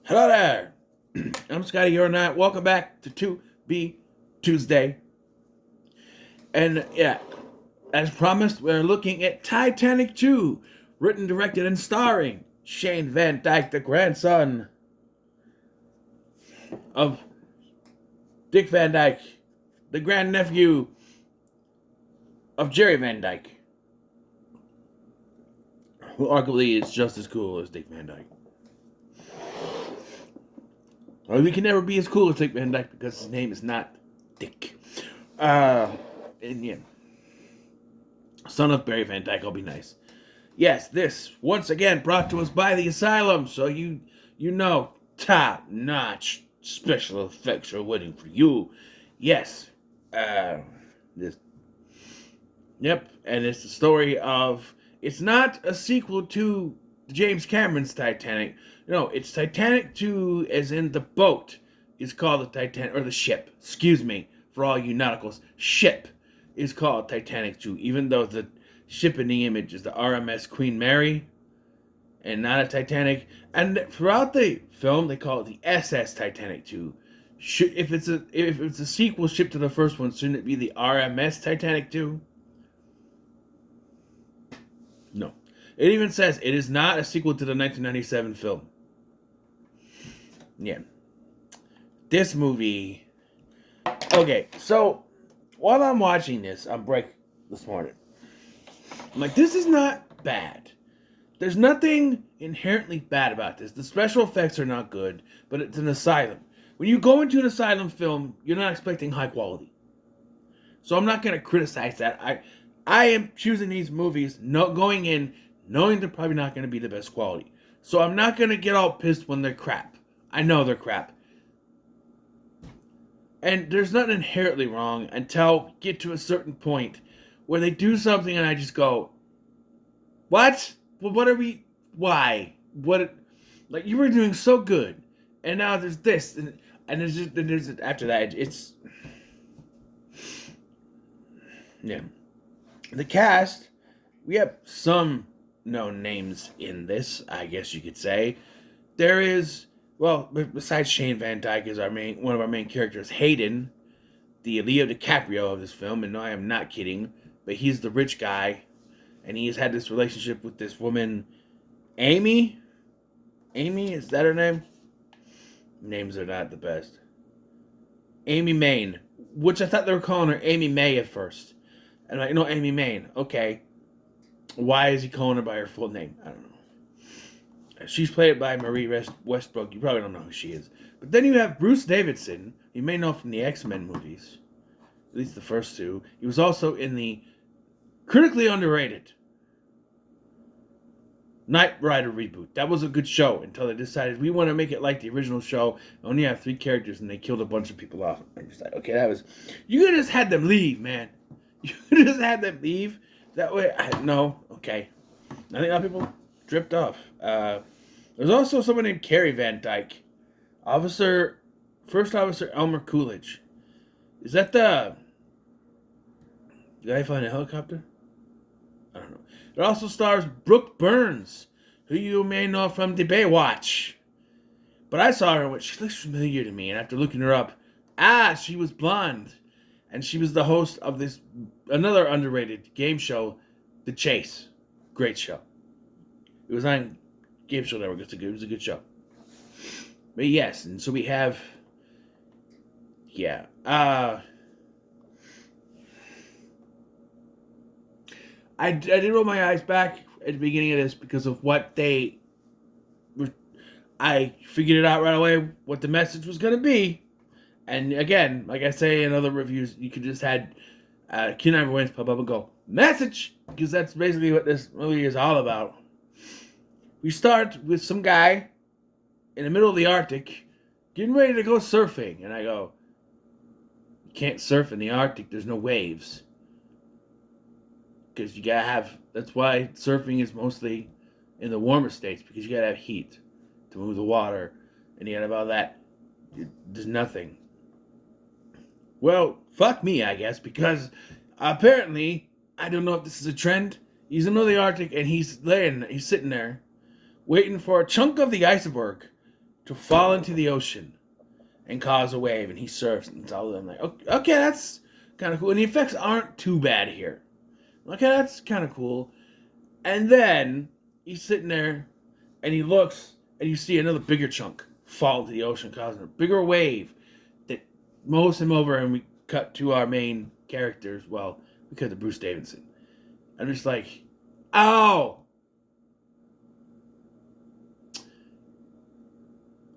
Hello there. I'm Scotty. You're not. Welcome back to Tubi Tuesday. And yeah, as promised, we're looking at Titanic 2, written, directed, and starring Shane Van Dyke, the grandson of Dick Van Dyke, the grandnephew of Jerry Van Dyke, who arguably is just as cool as Dick Van Dyke. Well, he can never be as cool as Dick Van Dyke because his name is not Dick. And yeah, son of Barry Van Dyke, I'll be nice. Yes, this once again brought to us by the Asylum, so you know, top-notch special effects are waiting for you. Yes, this, yep, and it's the story of. It's not a sequel to James Cameron's Titanic. No, it's Titanic 2, as in the boat is called the Titanic, or the ship. Excuse me, for all you nauticals, ship is called Titanic 2, even though the ship in the image is the RMS Queen Mary and not a Titanic. And throughout the film, they call it the SS Titanic 2. If it's a sequel ship to the first one, shouldn't it be the RMS Titanic 2? No. It even says it is not a sequel to the 1997 film. Yeah. This movie. Okay, so while I'm watching this on break this morning, I'm like, this is not bad. There's nothing inherently bad about this. The special effects are not good, but it's an asylum. When you go into an asylum film, you're not expecting high quality. So I'm not going to criticize that. I am choosing these movies, going in, knowing they're probably not going to be the best quality. So I'm not going to get all pissed when they're crap. I know they're crap. And there's nothing inherently wrong until we get to a certain point where they do something and I just go, what? Well, what are we? Why? What? Like, you were doing so good, and now there's this, and there's after that, it's yeah. The cast, we have some known names in this, I guess you could say. There is, well, besides Shane Van Dyke is one of our main characters, Hayden, the Leo DiCaprio of this film, and no, I am not kidding, but he's the rich guy, and he's had this relationship with this woman, Amy? Amy, is that her name? Names are not the best. Amy Main, which I thought they were calling her Amy May at first. And I'm like, no, Amy Main, okay. Why is he calling her by her full name? I don't know. She's played by Marie Westbrook. You probably don't know who she is. But then you have Bruce Davison. You may know from the X-Men movies. At least the first two. He was also in the critically underrated Knight Rider reboot. That was a good show until they decided we want to make it like the original show. Only have 3 characters and they killed a bunch of people off. I'm just like, okay, that was... You could have just had them leave, man. You could have just had them leave. That way, no, okay. I think a lot of people dripped off. There's also someone named Carrie Van Dyke. First Officer Elmer Coolidge. Is that the guy flying a helicopter? I don't know. It also stars Brooke Burns, who you may know from the Baywatch. But I saw her, she looks familiar to me, and after looking her up, she was blonde. And she was the host of another underrated game show, The Chase. Great show. It was on Game Show Network. It was a good show. But yes, and so we have, yeah. I did roll my eyes back at the beginning of this because of what I figured it out right away what the message was going to be. And again, like I say in other reviews, you could just had Keenan Ivory Wayans pop up and go, message! Because that's basically what this movie is all about. We start with some guy in the middle of the Arctic getting ready to go surfing. And I go, you can't surf in the Arctic, there's no waves. Because you gotta have, that's why surfing is mostly in the warmer states, because you gotta have heat to move the water. And you gotta have all that. There's nothing. Well, fuck me, I guess, because apparently, I don't know if this is a trend. He's in the middle of the Arctic and he's sitting there, waiting for a chunk of the iceberg to fall into the ocean and cause a wave, and he surfs, and it's all. I'm like, okay, that's kind of cool, and the effects aren't too bad here. Okay, that's kind of cool. And then he's sitting there, and he looks, and you see another bigger chunk fall into the ocean, causing a bigger wave that mows him over, and we cut to our main characters. Well, we cut to Bruce Davidson. I'm just like, oh,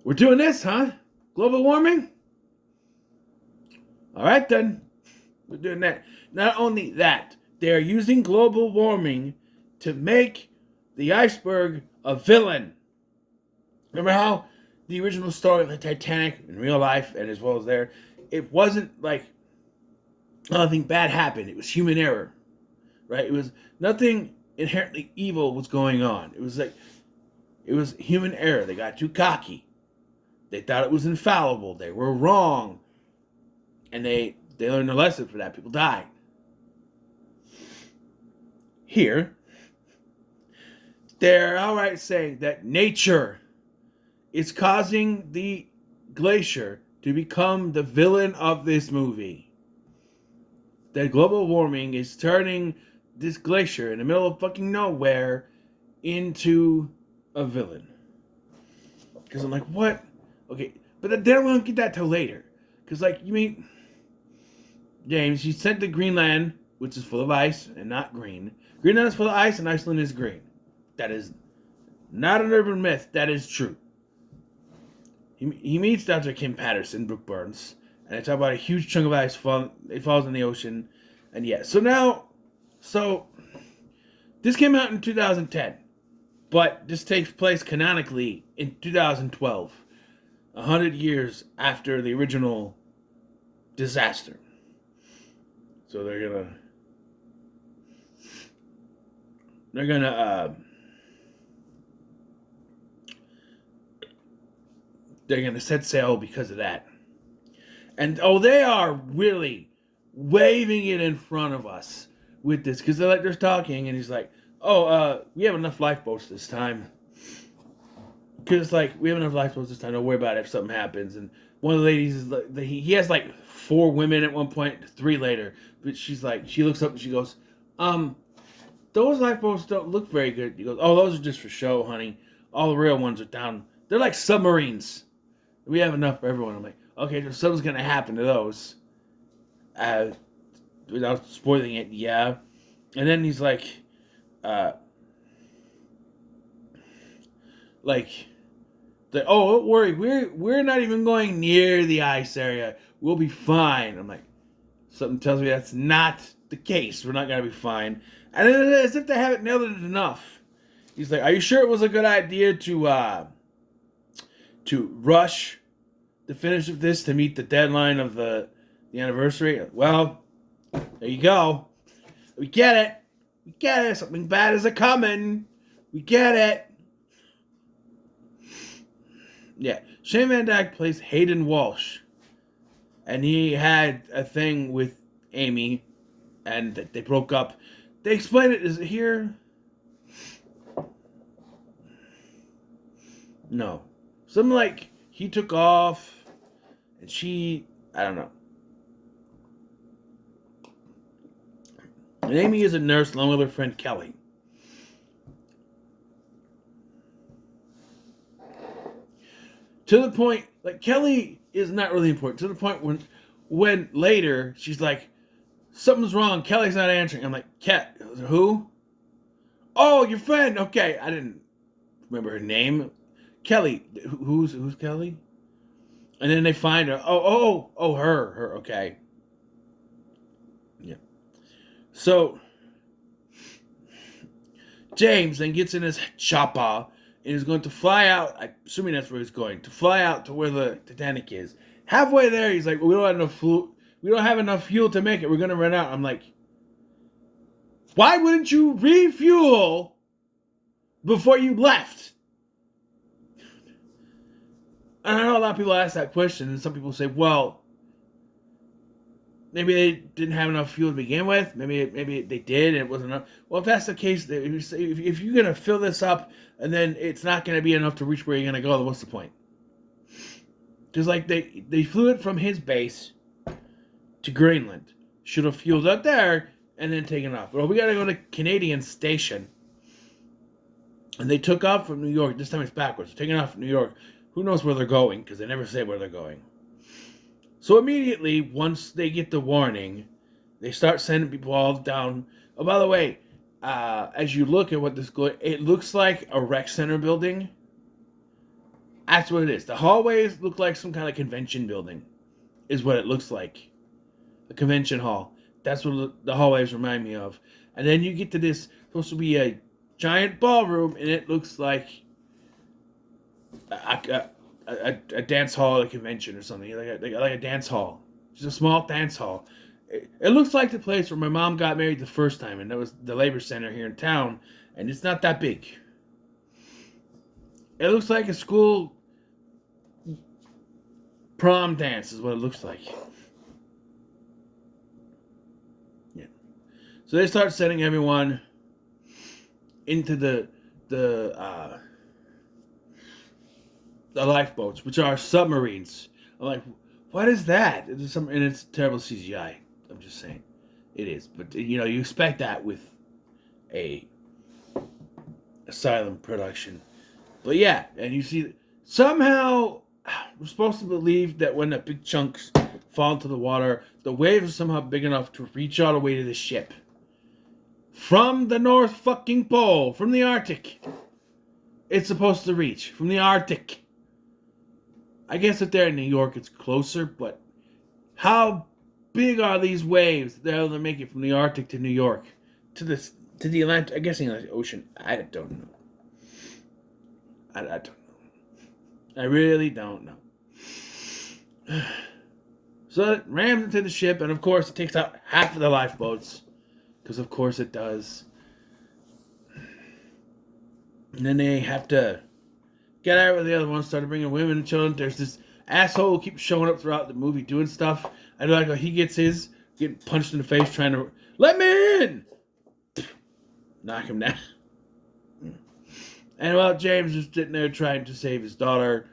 we're doing this, huh? Global warming? All right, then. We're doing that. Not only that, they are using global warming to make the iceberg a villain. Remember how the original story of the Titanic in real life and as well as there, it wasn't like nothing bad happened. It was human error, right? It was nothing inherently evil was going on. It was like, it was human error. They got too cocky. They thought it was infallible. They were wrong. And they learned a lesson for that. People died. Here, they're outright saying that nature is causing the glacier to become the villain of this movie. That global warming is turning this glacier in the middle of fucking nowhere into a villain. Because I'm like, what? Okay, but then we don't get that till later. Because, like, you mean, James, you sent to Greenland, which is full of ice and not green. Greenland is full of ice and Iceland is green. That is not an urban myth. That is true. He meets Dr. Kim Patterson, Brooke Burns, and they talk about a huge chunk of ice falls in the ocean. And yeah, so this came out in 2010, but this takes place canonically in 2012. 100 years after the original disaster. So they're gonna set sail because of that. And they are really waving it in front of us with this, because they're talking, and he's like, we have enough lifeboats this time. Because, like, we have enough lifeboats this time. Don't worry about it if something happens. And one of the ladies is like, he has like 4 women at one point, 3 later. But she's like, she looks up and she goes, those lifeboats don't look very good. He goes, oh, those are just for show, honey. All the real ones are down. They're like submarines. We have enough for everyone. I'm like, okay, so something's going to happen to those. Without spoiling it, yeah. And then he's like, don't worry, we're not even going near the ice area. We'll be fine. I'm like, something tells me that's not the case. We're not gonna be fine. And then as if they haven't nailed it enough, he's like, are you sure it was a good idea to rush the finish of this to meet the deadline of the anniversary? Well, there you go. We get it. We get it. Something bad is a coming. We get it. Yeah, Shane Van Dyke plays Hayden Walsh, and he had a thing with Amy, and they broke up. They explain it. Is it here? No. Something like he took off, and she, I don't know. And Amy is a nurse along with her friend Kelly. To the point, like, Kelly is not really important. To the point when later she's like, something's wrong. Kelly's not answering. I'm like, who? Oh, your friend. Okay, I didn't remember her name. Kelly. Who's Kelly? And then they find her. Oh, her. Okay. Yeah. So James then gets in his chopper and is going to fly out. I'm assuming that's where he's going to fly out to where the Titanic is. Halfway there, he's like, well, we don't have enough fuel to make it. We're going to run out. I'm like, why wouldn't you refuel before you left? And I know a lot of people ask that question, and some people say, well, maybe they didn't have enough fuel to begin with. Maybe they did, and it wasn't enough. Well, if that's the case, if you're going to fill this up, and then it's not going to be enough to reach where you're going to go, then what's the point? Because, like, they flew it from his base to Greenland. Should have fueled up there and then taken off. Well, we got to go to Canadian Station. And they took off from New York. This time it's backwards. They're taking off from New York. Who knows where they're going? Because they never say where they're going. So immediately, once they get the warning, they start sending people all down. Oh, by the way, as you look at what this goes, it looks like a rec center building. That's what it is. The hallways look like some kind of convention building, is what it looks like. A convention hall. That's what the hallways remind me of. And then you get to this, supposed to be a giant ballroom, and it looks like a dance hall at a convention or something, like a dance hall. Just a small dance hall. It looks like the place where my mom got married the first time, and that was the Labor Center here in town, and it's not that big. It looks like a school prom dance is what it looks like. Yeah. So they start sending everyone into the lifeboats, which are submarines. I'm like, what is that? And it's terrible CGI. I'm just saying, it is. But you expect that with a asylum production. But yeah, and you see somehow we're supposed to believe that when the big chunks fall into the water, the waves are somehow big enough to reach all the way to the ship from the North fucking Pole, from the Arctic. It's supposed to reach from the Arctic. I guess if they're in New York, it's closer, but how big are these waves that they'll make it from the Arctic to New York to the Atlantic? I guess the Atlantic Ocean. I don't know. I don't know. I really don't know. So it rams into the ship, and of course it takes out half of the lifeboats, because of course it does. And then they have to get out with the other ones, started bringing women and children. There's this asshole who keeps showing up throughout the movie doing stuff. I like how he gets his, getting punched in the face, trying to, let me in! Knock him down. And while James is sitting there trying to save his daughter,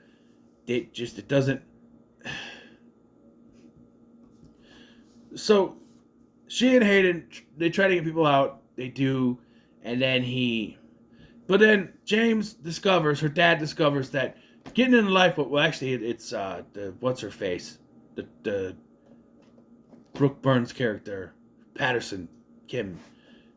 it doesn't. So, she and Hayden, they try to get people out. They do. And then but then James discovers, her dad discovers that getting in the lifeboat, well, actually, it's what's her face? The Brooke Burns character, Patterson, Kim,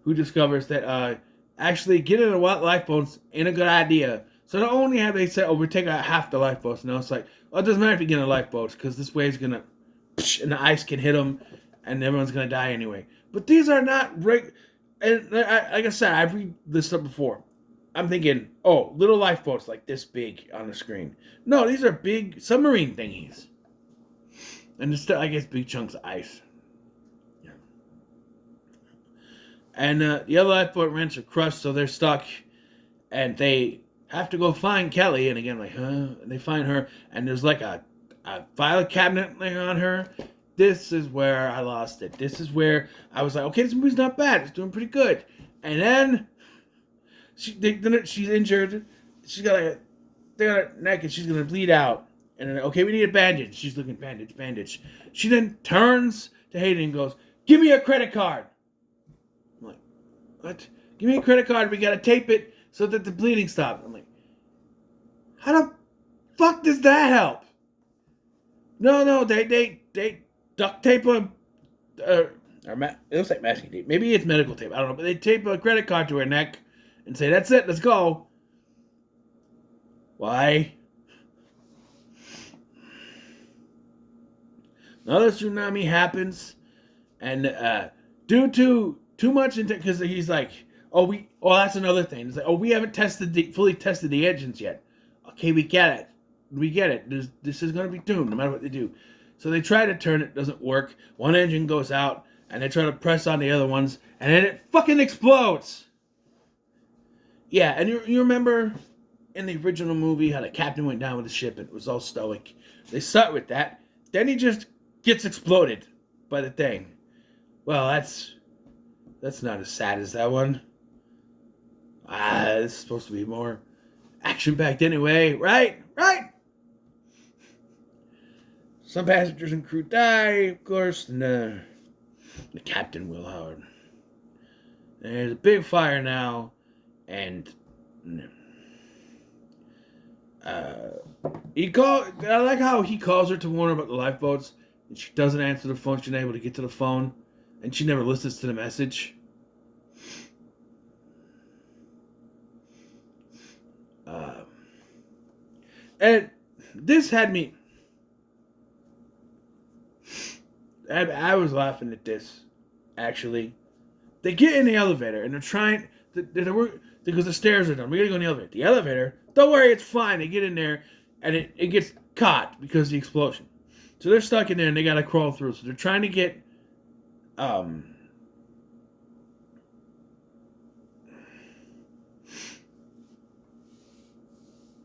who discovers that actually getting in a lifeboat ain't a good idea. So not only have they said, we're taking out half the lifeboats, now it's like, it doesn't matter if you get in a lifeboat, because this wave's going to, and the ice can hit them, and everyone's going to die anyway. But these are not, and like I said, I've read this stuff before. I'm thinking, little lifeboats like this big on the screen. No, these are big submarine thingies. And it's still, I guess, big chunks of ice. Yeah. And the other lifeboat rents are crushed, so they're stuck. And they have to go find Kelly. And again, like, And they find her. And there's like a file cabinet thing on her. This is where I lost it. This is where I was like, okay, this movie's not bad. It's doing pretty good. And then she's injured. She's got a thing on her neck, and she's gonna bleed out. And then, okay, we need a bandage. She's looking, bandage. She then turns to Hayden and goes, "Give me a credit card." I'm like, what? Give me a credit card. We gotta tape it so that the bleeding stops. I'm like, how the fuck does that help? No, they duct tape it looks like masking tape. Maybe it's medical tape. I don't know, but they tape a credit card to her neck and say, "That's it, let's go." Why? Another tsunami happens, and due to too much, because he's like, that's another thing. It's like, we haven't fully tested the engines yet. Okay, we get it. This is going to be doomed, no matter what they do. So they try to turn it, doesn't work. One engine goes out, and they try to press on the other ones, and then it fucking explodes. Yeah, and you remember in the original movie how the captain went down with the ship and it was all stoic. They start with that. Then he just gets exploded by the thing. Well, that's not as sad as that one. It's supposed to be more action-packed anyway, right? Some passengers and crew die, of course, and the captain will, however. There's a big fire now, and I like how he calls her to warn her about the lifeboats, and she doesn't answer the phone. She's not able to get to the phone, and she never listens to the message. And this had me. I was laughing at this, actually. They get in the elevator, and they're trying. Because the stairs are done. We gotta go in the elevator. The elevator, don't worry, it's fine. They get in there, and it gets caught because of the explosion. So they're stuck in there, and they gotta crawl through. So they're trying to get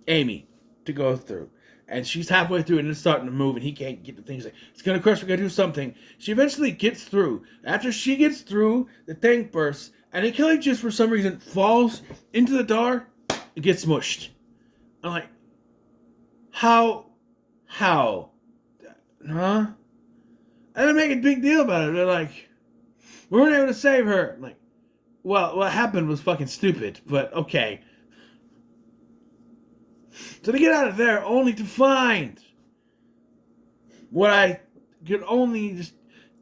Amy to go through. And she's halfway through and it's starting to move and he can't get the things. Like, it's going to crush, we got to do something. She eventually gets through. After she gets through, the thing bursts. And Kelly just, for some reason, falls into the door and gets smushed. I'm like, how? Huh? And they make a big deal about it. They're like, we weren't able to save her. I'm like, well, what happened was fucking stupid, but okay. So they get out of there only to find what I could only just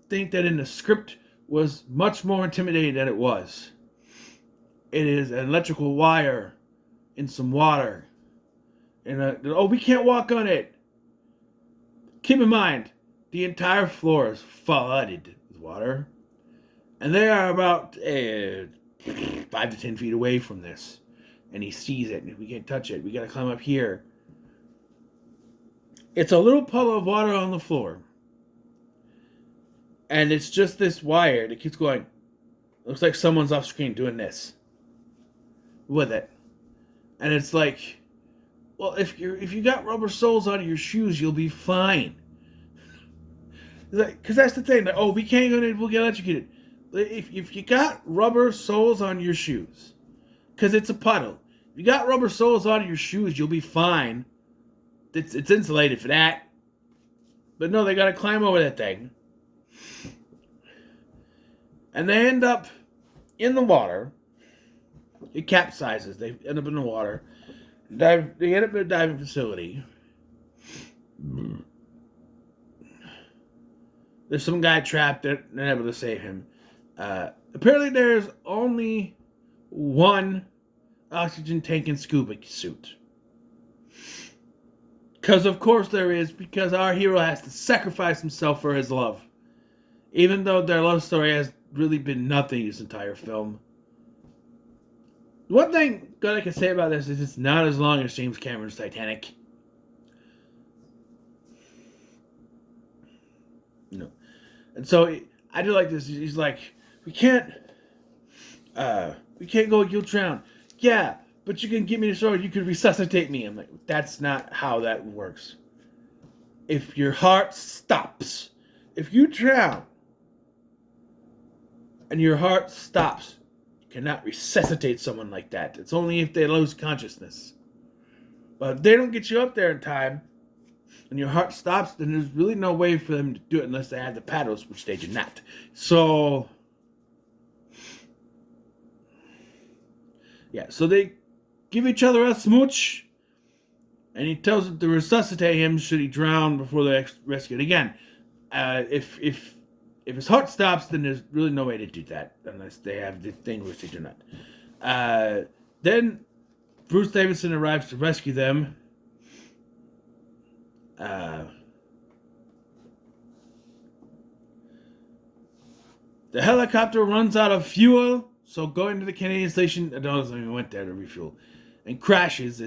think that in the script was much more intimidating than it was. It is an electrical wire in some water. And we can't walk on it. Keep in mind, the entire floor is flooded with water. And they are about 5 to 10 feet away from this. And he sees it, and we can't touch it. We gotta climb up here. It's a little puddle of water on the floor. And it's just this wire that keeps going. Looks like someone's off screen doing this. With it. And it's like, well, if you got rubber soles on your shoes, you'll be fine. Because that's the thing. Like, we can't go in, we'll get electrocuted. If you got rubber soles on your shoes, because it's a puddle. If you got rubber soles on your shoes, you'll be fine. It's insulated for that. But no, they got to climb over that thing. And they end up in the water. It capsizes. They end up in the water. They end up in a diving facility. There's some guy trapped. They're not able to save him. Apparently there's only one oxygen tank and scuba suit. Because of course there is, because our hero has to sacrifice himself for his love. Even though their love story has really been nothing this entire film. One thing good I can say about this is it's not as long as James Cameron's Titanic. No. And so I do like this. He's like, we can't go, you'll drown. Yeah, but you can give me the sword, you could resuscitate me. I'm like, that's not how that works. If your heart stops, if you drown, and your heart stops, you cannot resuscitate someone like that. It's only if they lose consciousness. But if they don't get you up there in time, and your heart stops, then there's really no way for them to do it unless they have the paddles, which they do not. So, yeah, so they give each other a smooch, and he tells them to resuscitate him should he drown before they rescue it. Again, if his heart stops, then there's really no way to do that unless they have the thing, which they do not. Then Bruce Davidson arrives to rescue them. The helicopter runs out of fuel, so going to the Canadian station, I don't even went there to refuel, and crashes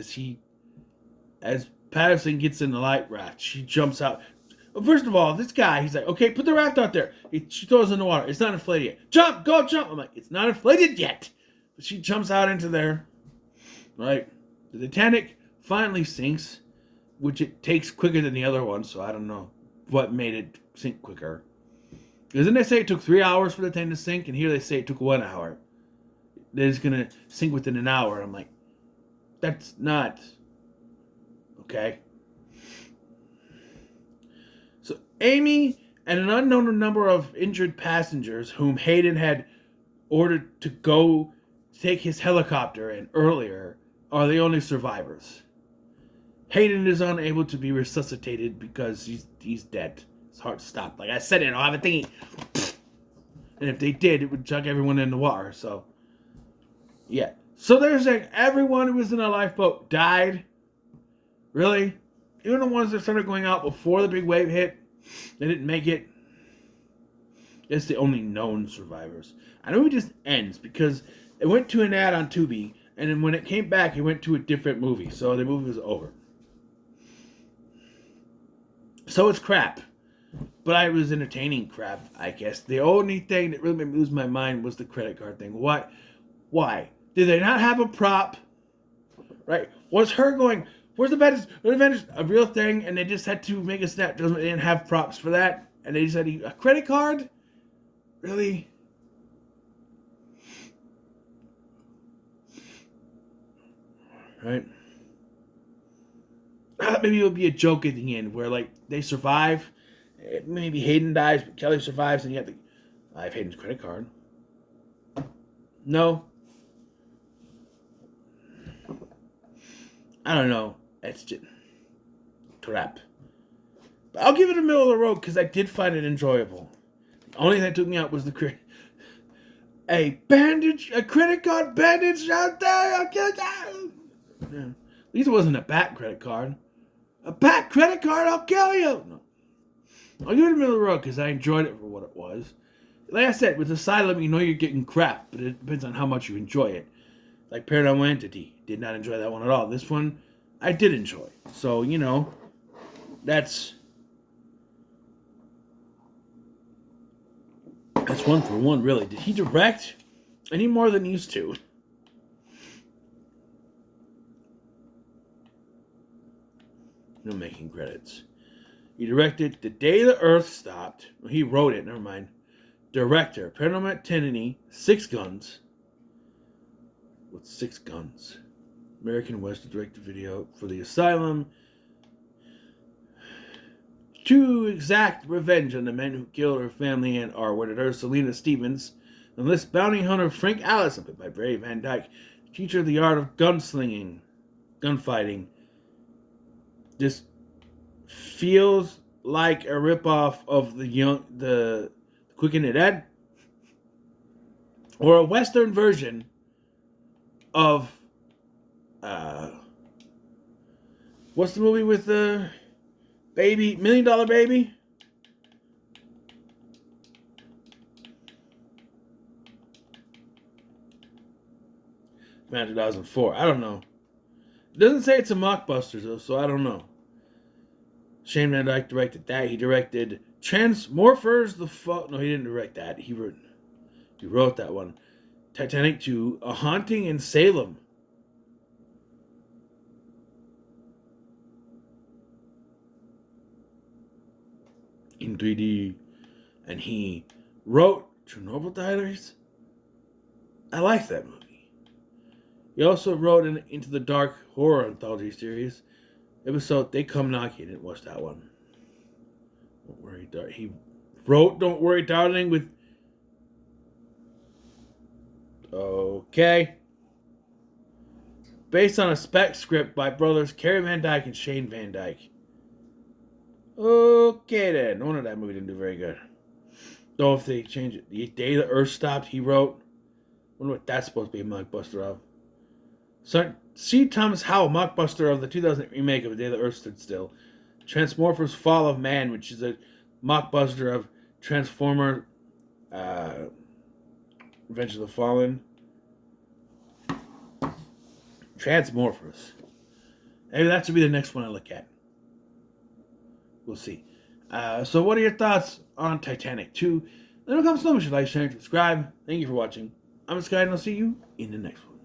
as Patterson gets in the light raft. She jumps out. First of all, this guy, he's like, okay, put the raft out there. She throws it in the water. It's not inflated yet. Jump, go jump. I'm like, it's not inflated yet. But she jumps out into there. Right? The Titanic finally sinks, which it takes quicker than the other one, so I don't know what made it sink quicker. Because then they say it took 3 hours for the thing to sink, and here they say it took 1 hour. That it's going to sink within an hour. I'm like, that's not okay. So Amy and an unknown number of injured passengers whom Hayden had ordered to go take his helicopter in earlier are the only survivors. Hayden is unable to be resuscitated because he's dead. His heart stopped. Like I said, I don't have a thingy. And if they did, it would chuck everyone in the water. So, yeah. So they're saying everyone who was in a lifeboat died. Really? Even the ones that started going out before the big wave hit, they didn't make it. It's the only known survivors. I know it just ends because it went to an ad on Tubi, and then when it came back, it went to a different movie. So the movie was over. So it's crap. But I was entertaining crap, I guess. The only thing that really made me lose my mind was the credit card thing. What? Why? Did they not have a prop? Right? Was her going, where's the Avengers? A real thing, and they just had to make a snap judgment. They didn't have props for that. And they just had a credit card? Really? Right? I thought maybe it would be a joke at the end where, like, they survive. Maybe Hayden dies, but Kelly survives, and you have to. I have Hayden's credit card. No. I don't know. It's just crap. But I'll give it a middle of the road because I did find it enjoyable. The only thing that took me out was the credit. A credit card bandage out there. Yeah. At least it wasn't a bat credit card. A bat credit card, I'll kill you. No. I'll give it a middle of the road because I enjoyed it for what it was. Like I said, with Asylum, you know you're getting crap, but it depends on how much you enjoy it. Like Paranormal Entity, did not enjoy that one at all. This one, I did enjoy. So, that's one for one, really. Did he direct any more than these two? No making credits. He directed The Day the Earth Stopped. Well, he wrote it, never mind. Director, Paranormal Activity, 6 Guns. What's 6 Guns? American West directed video for The Asylum. To exact revenge on the men who killed her family and are with her, Selena Stevens. Enlist bounty hunter Frank Allison, played by Barry Van Dyke. Teach her the art of gunslinging, gunfighting. This feels like a ripoff of the Quick and the Dead, or a Western version of what's the movie with the baby, $1 Million Baby? Man, 2004. I don't know. It doesn't say it's a mockbuster though, so I don't know. Shane Van Dyke directed that. He directed Transmorphers. No, he didn't direct that. He wrote that one. Titanic 2, A Haunting in Salem. In 3D. And he wrote Chernobyl Diaries. I liked that movie. He also wrote Into the Dark horror anthology series. Episode They Come Knocking. I didn't watch that one. Don't Worry, Darling. He wrote Don't Worry, Darling with... Okay. Based on a spec script by brothers Kerry Van Dyke and Shane Van Dyke. Okay then. No wonder that movie didn't do very good. Though if they change it. The Day the Earth Stopped, he wrote. I wonder what that's supposed to be a mockbuster of. C. Thomas Howell, mockbuster of the 2000 remake of The Day the Earth Stood Still. Transmorphers Fall of Man, which is a mockbuster of Transformer Revenge of the Fallen. Transmorphers. Maybe that should be the next one I look at. We'll see. So what are your thoughts on Titanic 2? Let me know in the comments below. Like, share, and subscribe. Thank you for watching. I'm Sky, and I'll see you in the next one.